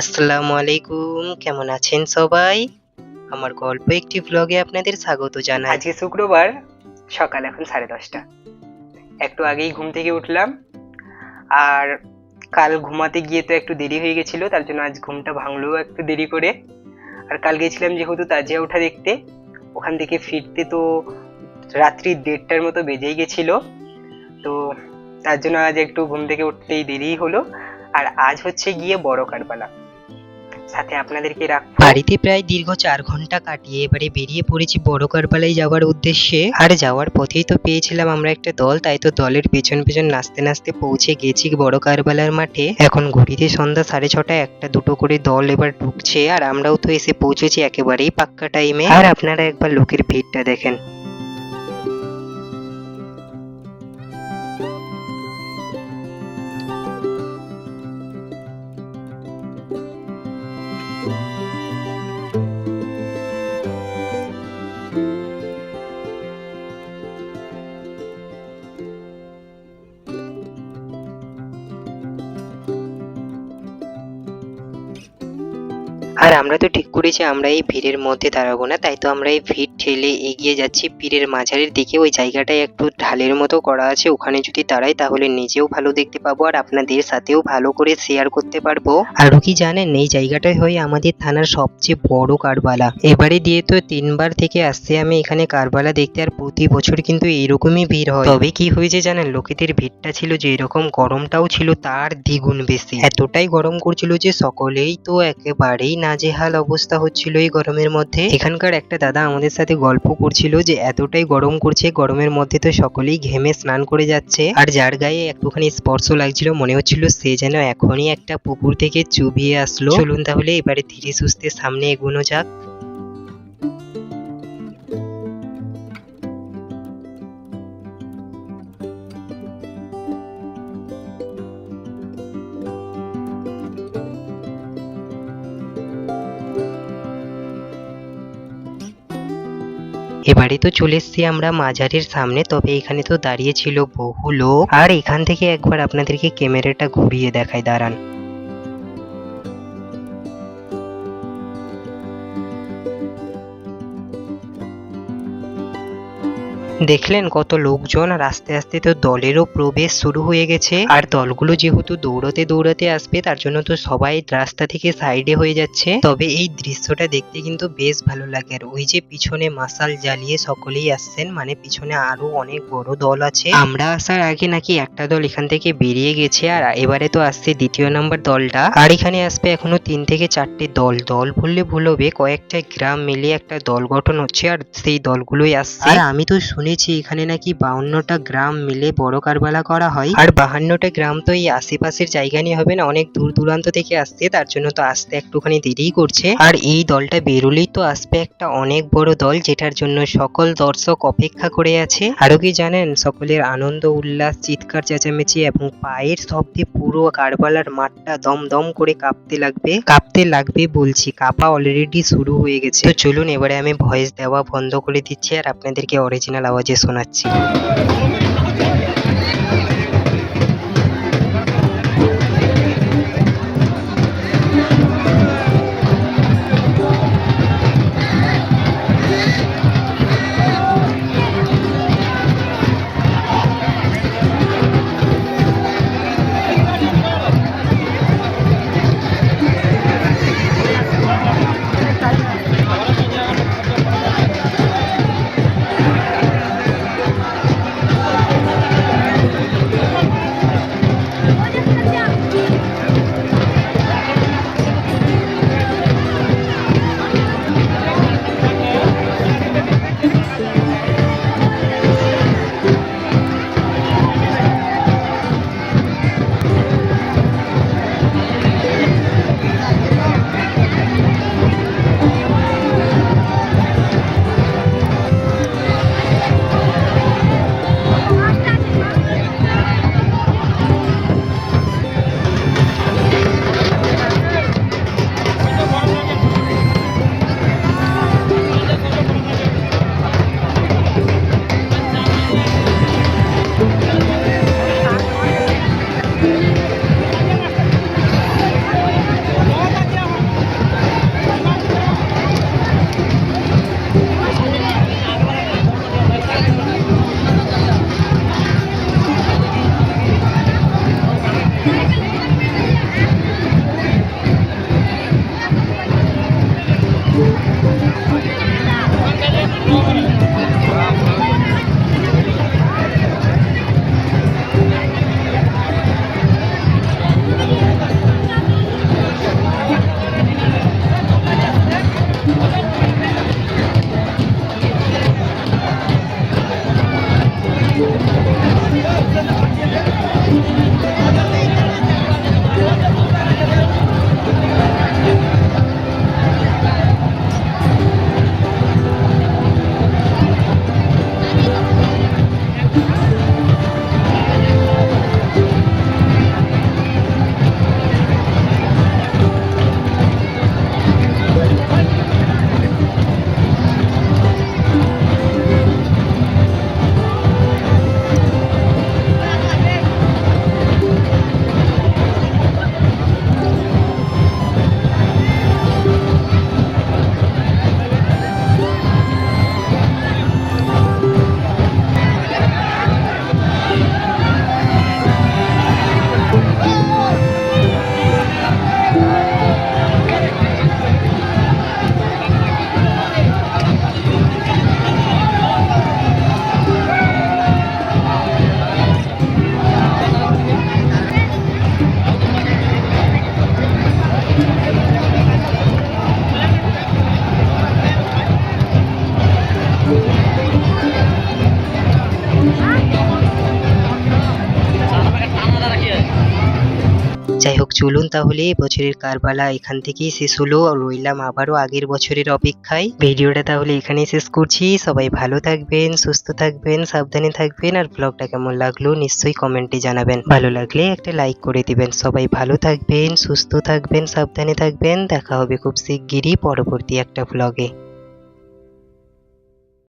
আসসালামু আলাইকুম, কেমন আছেন সবাই? আমার গল্প একটি ভ্লগে আপনাদের স্বাগত জানাই। আজকে শুক্রবার, সকাল এখন 10:30। একটু আগেই ঘুম থেকে উঠলাম। আর কাল ঘুমাতে গিয়ে তো একটু দেরি হয়ে গেছিল, তার জন্য আজ ঘুমটা ভাঙলো একটু দেরি করে। আর কাল গেছিলাম যেহেতু তাজিয়া ওঠা দেখতে, ওখান থেকে ফিরতে তো রাত্রি 1:30টার মতো বেজেই গেছিল। তো তার জন্য আজ একটু ঘুম থেকে উঠতেই দেরি হলো। আর আজ হচ্ছে গিয়ে বড় কারবালা, সাথে আপনাদেরকে রাখবো। বাড়িতে প্রায় দীর্ঘ 4 ঘন্টা কাটিয়ে এবারে বেরিয়ে পড়েছি বড় কারবালায় যাওয়ার উদ্দেশ্যে। আর যাওয়ার পথেই তো পেয়েছিলাম আমরা একটা দল, তাই তো দলের পেছন পেছন নাচতে নাচতে পৌঁছে গেছি বড় কারবালার মাঠে। এখন ঘড়িতে সন্ধ্যা 6:30, একটা দুটো করে দল এবার ঢুকছে, আর আমরাও তো এসে পৌঁছেছি একেবারেই পাক্কা টাইমে। আর আপনারা একবার লোকের ভিড়টা দেখেন। আর আমরা তো ঠিক করেছি আমরা এই ভিড়ের মধ্যে দাঁড়াবো না, তাই তো আমরা এই ভিড় ঠেলে এগিয়ে যাচ্ছি পীরের মাজারের দিকে। ওই জায়গাটায় একটু ঢালের মতো করা আছে, ওখানে যদি দাঁড়াই তাহলে নিজেও ভালো দেখতে পাবো আর আপনাদের সাথেও ভালো করে শেয়ার করতে পারবো। আরও কি জানেন, এই জায়গাটাই হয় আমাদের থানার সবচেয়ে বড় কারবালা। এবারে দিয়ে তো 3বার থেকে আসছে আমি এখানে কারবালা দেখতে, আর প্রতি বছর কিন্তু এইরকমই ভিড় হয়। তবে কি হয়েছে জানেন, লোকেদের ভিড়টা ছিল যে এরকম, গরমটাও ছিল তার দ্বিগুণ বেশি। এতটাই গরম করছিল যে সকলেই তো একেবারেই নাজেহাল অবস্থা হচ্ছিল এই গরমের মধ্যে। এখানকার একটা দাদা আমাদের সাথে গল্প করছিল যে এতটাই গরম করছে, গরমের মধ্যে তো সকলেই ঘেমে স্নান করে যাচ্ছে, আর যার গায়ে একটুখানি স্পর্শ লাগছিল মনে হচ্ছিল সে যেন এখনই একটা পুকুর থেকে চুবিয়ে আসলো। চলুন তাহলে এবারে ধীরে সুস্থে সামনে এগোনো যাক। এবারে তো চলে এসছি আমরা মাজারের সামনে, তবে এখানে তো দাঁড়িয়ে ছিল বহু লোক, আর এখান থেকে একবার আপনাদেরকে ক্যামেরাটা ঘুরিয়ে দেখাই, দাঁড়ান। দেখলেন কত লোকজন, আর আস্তে আস্তে তো দলেরও প্রবেশ শুরু হয়ে গেছে। আর দলগুলো যেহেতু দৌড়াতে দৌড়াতে আসবে, তার জন্য তো সবাই রাস্তা থেকে সাইডে হয়ে যাচ্ছে। তবে এই দৃশ্যটা দেখতে কিন্তু বেশ ভালো লাগে। আর ওই যে পিছনে মাসাল জ্বালিয়ে সকলেই আসছেন, মানে পিছনে আরো অনেক বড় দল আছে। আমরা আসার আগে নাকি একটা দল এখান থেকে বেরিয়ে গেছে, আর এবারে তো আসছে দ্বিতীয় নাম্বার দলটা। আর এখানে আসবে এখনো 3 থেকে 4টে দল। দল বললে ভুল হবে, কয়েকটা গ্রাম মিলিয়ে একটা দল গঠন হচ্ছে, আর সেই দলগুলোই আসছে। আর আমি তো শুনেছি এখানে নাকি 52টা গ্রাম মিলে বড় কারবালা করা হয়, আর 52টা গ্রাম তো এই আশেপাশের জায়গা নিয়ে হবে না, অনেক দূর দূরান্ত থেকে আসছে, তার জন্য তো আসতে একটুখানি দেরি করছে। আর এই দলটা বেরোলেই তো আসবে একটা অনেক বড় দল, যেটার জন্য সকল দর্শক অপেক্ষা করে আছে। আরো কি জানেন, সকলের আনন্দ উল্লাস, চিৎকার চেঁচামেচি এবং পায়ের শব্দে পুরো কারবালার মাঠটা দম দম করে কাঁপতে লাগবে বলছি, কাঁপা অলরেডি শুরু হয়ে গেছে। তো চলুন এবারে আমি ভয়েস দেওয়া বন্ধ করে দিচ্ছি আর আপনাদেরকে অরিজিনাল আওয়াজে শোনাচ্ছি। যাই হোক চলুন তাহলে বছরের কারবালা এখান থেকেই শেষ হলো, রইলাম আবারও আগের বছরের অপেক্ষায়। ভিডিওটা তাহলে এখানেই শেষ করছি। সবাই ভালো থাকবেন, সুস্থ থাকবেন, সাবধানে থাকবেন, আর ব্লগটা কেমন লাগলো নিশ্চয়ই কমেন্টে জানাবেন। ভালো লাগলে একটা লাইক করে দিবেন। সবাই ভালো থাকবেন, সুস্থ থাকবেন, সাবধানে থাকবেন। দেখা হবে খুব শিগগিরই পরবর্তী একটা ব্লগে।